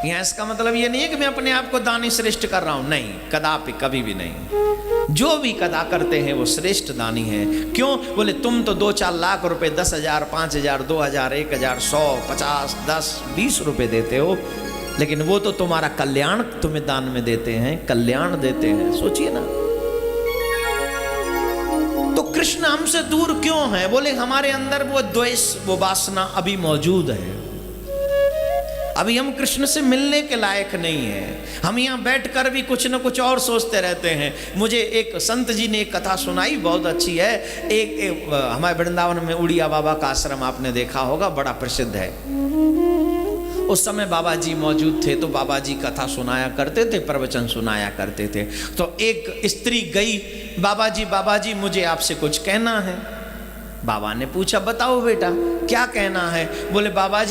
यहाँ इसका मतलब ये नहीं है कि मैं अपने आप को दानी श्रेष्ठ कर रहा हूं, नहीं, कदापि, कभी भी नहीं। जो भी कदा करते हैं वो श्रेष्ठ दानी है। क्यों? बोले तुम तो 2-4 लाख रुपए, 10,000, 5,000, 2,000, 1,000, 100, 50, 10, 20 रुपए देते हो, लेकिन वो तो तुम्हारा कल्याण तुम्हें दान में देते हैं, कल्याण देते हैं। सोचिए ना। तो कृष्ण हमसे दूर क्यों है? बोले हमारे अंदर वो द्वेष, वो वासना अभी मौजूद है। अभी हम कृष्ण से मिलने के लायक नहीं है। हम यहाँ बैठकर भी कुछ न कुछ और सोचते रहते हैं। मुझे एक संत जी ने एक कथा सुनाई, बहुत अच्छी है। एक हमारे वृंदावन में उड़िया बाबा का आश्रम आपने देखा होगा, बड़ा प्रसिद्ध है। उस समय बाबा जी मौजूद थे, तो बाबा जी कथा सुनाया करते थे, प्रवचन सुनाया करते थे। तो एक स्त्री गई, बाबा जी मुझे आपसे कुछ कहना है। बाबा ने पूछा, बताओ बेटा क्या कहना है? बोले बाबा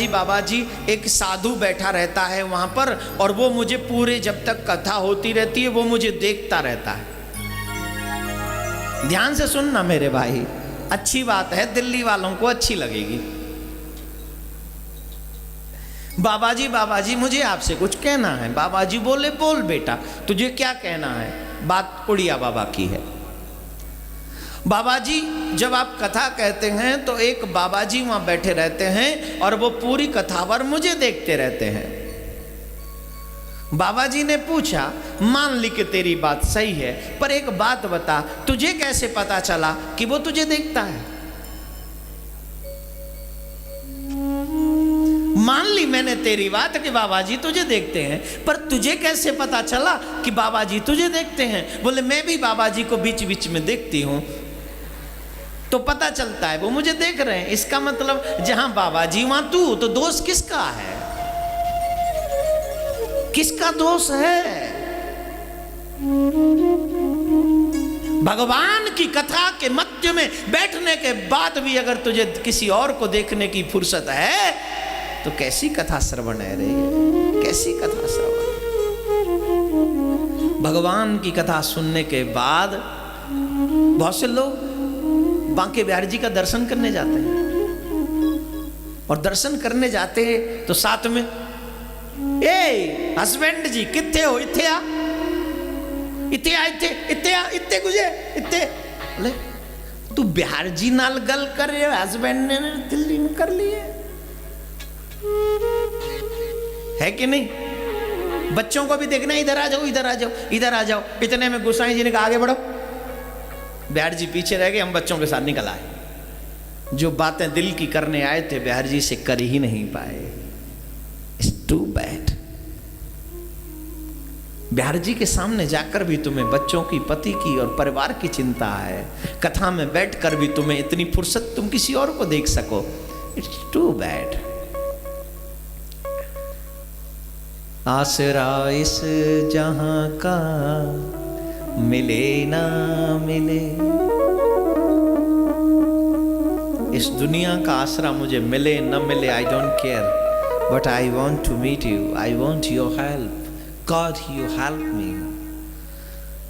जी एक साधु बैठा रहता है वहां पर, और वो मुझे पूरे, जब तक कथा होती रहती है, वो मुझे देखता रहता है। ध्यान से सुनना मेरे भाई, अच्छी बात है, दिल्ली वालों को अच्छी लगेगी। बाबा जी मुझे आपसे कुछ कहना है। बाबा जी बोले, बोल बेटा तुझे क्या कहना है? बात उड़िया बाबा की है। बाबा जी जब आप कथा कहते हैं तो एक बाबा जी वहां बैठे रहते हैं और वो पूरी कथा पर मुझे देखते रहते हैं। बाबा जी ने पूछा, मान ली कि तेरी बात सही है, पर एक बात बता, तुझे कैसे पता चला कि वो तुझे देखता है? मान ली मैंने तेरी बात कि बाबा जी तुझे देखते हैं, पर तुझे कैसे पता चला कि बाबा जी तुझे देखते हैं? बोले मैं भी बाबा जी को बीच बीच में देखती हूं, तो पता चलता है वो मुझे देख रहे हैं। इसका मतलब जहां बाबा जी वहां तू, तो दोष किसका है? किसका दोष है? भगवान की कथा के मध्य में बैठने के बाद भी अगर तुझे किसी और को देखने की फुर्सत है, तो कैसी कथा श्रवण है रे? कैसी कथा श्रवण? भगवान की कथा सुनने के बाद बहुत से लोग बांके बिहारी जी का दर्शन करने जाते हैं, और दर्शन करने जाते हैं तो साथ में, ए हस्बैंड जी कितने हो? इत्थे आ, इत्थे आ, इत्थे गुजे इत्थे। बोले तू बिहार जी नाल गल कर रहे, हस्बैंड ने दिल्ली में कर लिए है कि नहीं? बच्चों को भी देखना, इधर आ जाओ, इधर आ जाओ, इधर आ जाओ। इतने में गोसाई जी ने कहा आगे बढ़ो। बिहार जी पीछे रह गए, हम बच्चों के साथ निकल आए। जो बातें दिल की करने आए थे बिहार जी से कर ही नहीं पाए। It's too bad. Bihar ji के सामने जाकर भी तुम्हें बच्चों की, पति की और परिवार की चिंता है। कथा में बैठकर भी तुम्हें इतनी फुर्सत तुम किसी और को देख सको। It's too bad. आसरा इस जहां का मिले ना मिले, इस दुनिया का आसरा मुझे मिले न मिले, I don't care, but I want to meet you, I want your help. God you help me,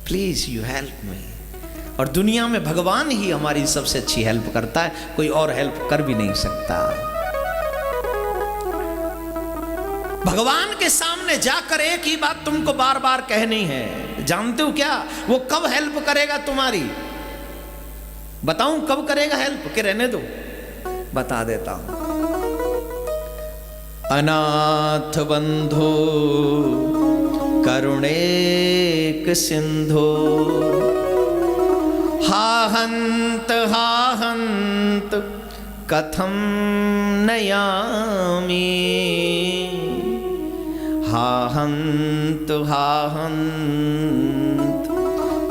please you help me. और दुनिया में भगवान ही हमारी सबसे अच्छी हेल्प करता है, कोई और हेल्प कर भी नहीं सकता। भगवान के सामने जाकर एक ही बात तुमको बार बार कहनी है। जानते हो क्या? वो कब हेल्प करेगा तुम्हारी? बताऊं कब करेगा हेल्प? कि रहने दो, बता देता हूं। अनाथ बंधो करुणेक सिंधो, हाहंत कथम नयामि, हाहंत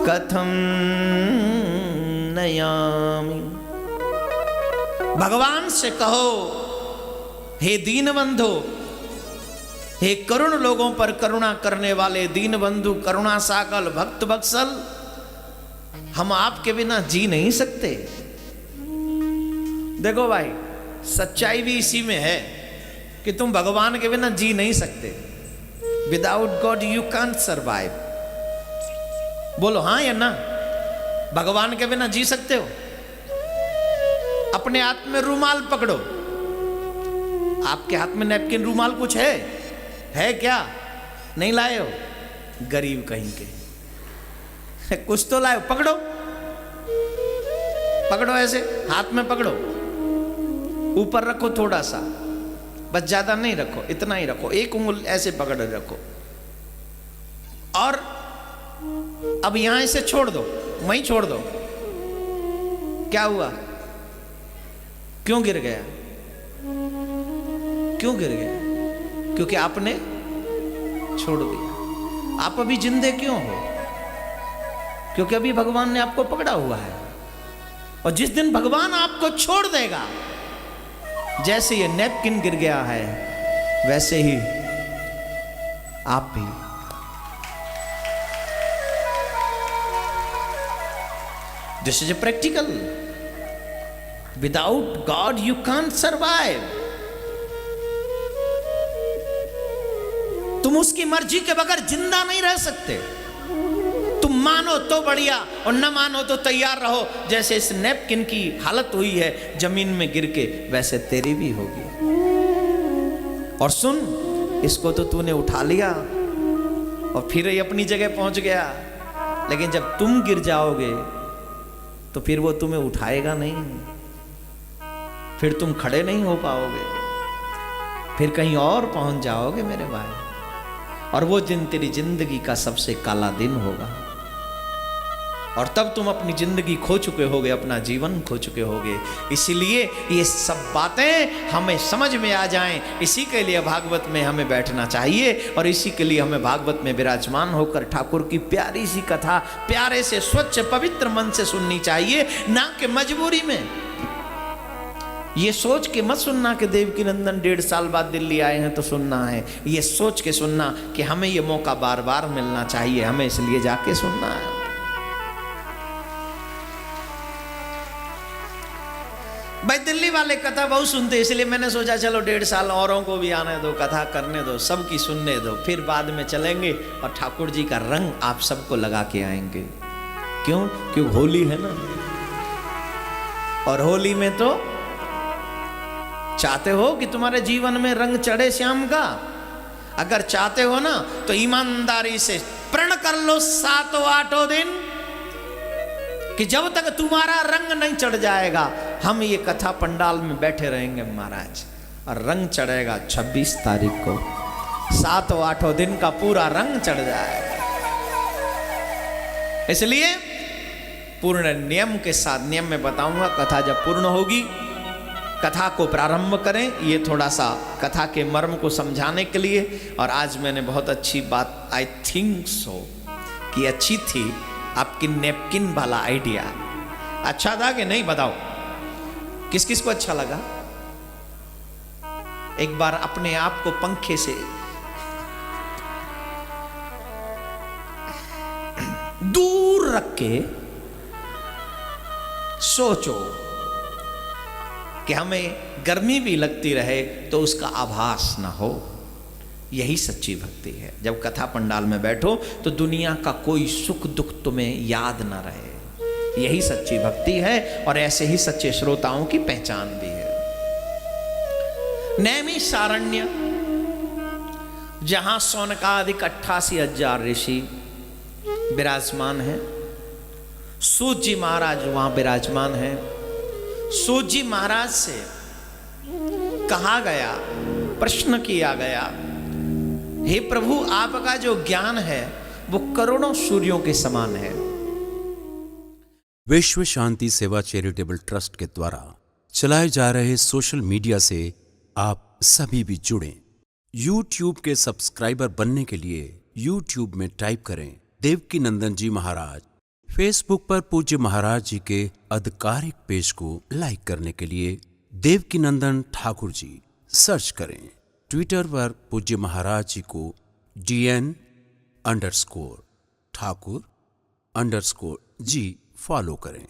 कथम नयामि। भगवान से कहो, हे दीनबंधु, हे करुण लोगों पर करुणा करने वाले दीनबंधु, करुणा सागल, भक्त वत्सल, हम आपके बिना जी नहीं सकते। देखो भाई, सच्चाई भी इसी में है कि तुम भगवान के बिना जी नहीं सकते। Without God you can't survive. बोलो हाँ या ना? भगवान के बिना जी सकते हो? अपने हाथ में रूमाल पकड़ो। आपके हाथ में नैपकिन, रूमाल कुछ है? है क्या? नहीं लाए हो? गरीब कहीं के, कुछ तो लाए हो, पकड़ो पकड़ो, ऐसे हाथ में पकड़ो, ऊपर रखो थोड़ा सा, बस ज्यादा नहीं रखो, इतना ही रखो, एक उंगली ऐसे पकड़ रखो, और अब यहां इसे छोड़ दो, वहीं छोड़ दो। क्या हुआ? क्यों गिर गया? क्यों गिर गया? क्योंकि आपने छोड़ दिया। आप अभी जिंदे क्यों हो? क्योंकि अभी भगवान ने आपको पकड़ा हुआ है, और जिस दिन भगवान आपको छोड़ देगा, जैसे ये नैपकिन गिर गया है, वैसे ही आप भी। This is a practical. Without God you can't survive. तुम उसकी मर्जी के बगैर जिंदा नहीं रह सकते। तुम मानो तो बढ़िया, और न मानो तो तैयार रहो। जैसे इस नैपकिन की हालत हुई है जमीन में गिर के, वैसे तेरी भी होगी। और सुन, इसको तो तूने उठा लिया और फिर ही अपनी जगह पहुंच गया, लेकिन जब तुम गिर जाओगे तो फिर वो तुम्हें उठाएगा नहीं, फिर तुम खड़े नहीं हो पाओगे, फिर कहीं और पहुंच जाओगे मेरे भाई। और वो दिन तेरी जिंदगी का सबसे काला दिन होगा, और तब तुम अपनी जिंदगी खो चुके होगे, अपना जीवन खो चुके होगे। इसीलिए ये सब बातें हमें समझ में आ जाएं, इसी के लिए भागवत में हमें बैठना चाहिए, और इसी के लिए हमें भागवत में विराजमान होकर ठाकुर की प्यारी सी कथा प्यारे से स्वच्छ पवित्र मन से सुननी चाहिए, ना कि मजबूरी में। ये सोच के मत सुनना कि देवकी नंदन 1.5 साल बाद दिल्ली आए हैं तो सुनना है। ये सोच के सुनना कि हमें ये मौका बार बार मिलना चाहिए, हमें इसलिए जाके सुनना है। भाई दिल्ली वाले कथा बहुत सुनते, इसलिए मैंने सोचा चलो 1.5 साल औरों को भी आने दो, कथा करने दो, सबकी सुनने दो, फिर बाद में चलेंगे और ठाकुर जी का रंग आप सबको लगा के आएंगे। क्यों? क्योंकि होली है ना, और होली में तो चाहते हो कि तुम्हारे जीवन में रंग चढ़े श्याम का? अगर चाहते हो ना तो ईमानदारी से प्रण कर लो 7-8 दिन कि जब तक तुम्हारा रंग नहीं चढ़ जाएगा हम ये कथा पंडाल में बैठे रहेंगे महाराज, और रंग चढ़ेगा 26 तारीख को। 7-8 दिन का पूरा रंग चढ़ जाएगा। इसलिए पूर्ण नियम के साथ, नियम में बताऊंगा, कथा जब पूर्ण होगी कथा को प्रारंभ करें, ये थोड़ा सा कथा के मर्म को समझाने के लिए। और आज मैंने बहुत अच्छी बात, आई थिंक सो कि अच्छी थी, आपकी नैपकिन वाला आइडिया अच्छा था कि नहीं? बताओ किस किस को अच्छा लगा? एक बार अपने आप को पंखे से दूर रख के सोचो कि हमें गर्मी भी लगती रहे तो उसका आभास ना हो। यही सच्ची भक्ति है। जब कथा पंडाल में बैठो तो दुनिया का कोई सुख दुख तुम्हें याद ना रहे, यही सच्ची भक्ति है, और ऐसे ही सच्चे श्रोताओं की पहचान भी है। नैमिषारण्य, जहां सौनकादिक 88,000 ऋषि विराजमान हैं, सूत जी महाराज वहां विराजमान हैं। सूत जी महाराज से कहा गया, प्रश्न किया गया, हे प्रभु आपका जो ज्ञान है वो करोड़ों सूर्यों के समान है। विश्व शांति सेवा चैरिटेबल ट्रस्ट के द्वारा चलाए जा रहे सोशल मीडिया से आप सभी भी जुड़ें। YouTube के सब्सक्राइबर बनने के लिए YouTube में टाइप करें देवकी नंदन जी महाराज। फेसबुक पर पूज्य महाराज जी के आधिकारिक पेज को लाइक करने के लिए देवकी नंदन ठाकुर जी सर्च करें। ट्विटर पर पूज्य महाराज जी को DN_ठाकुर_G फॉलो करें।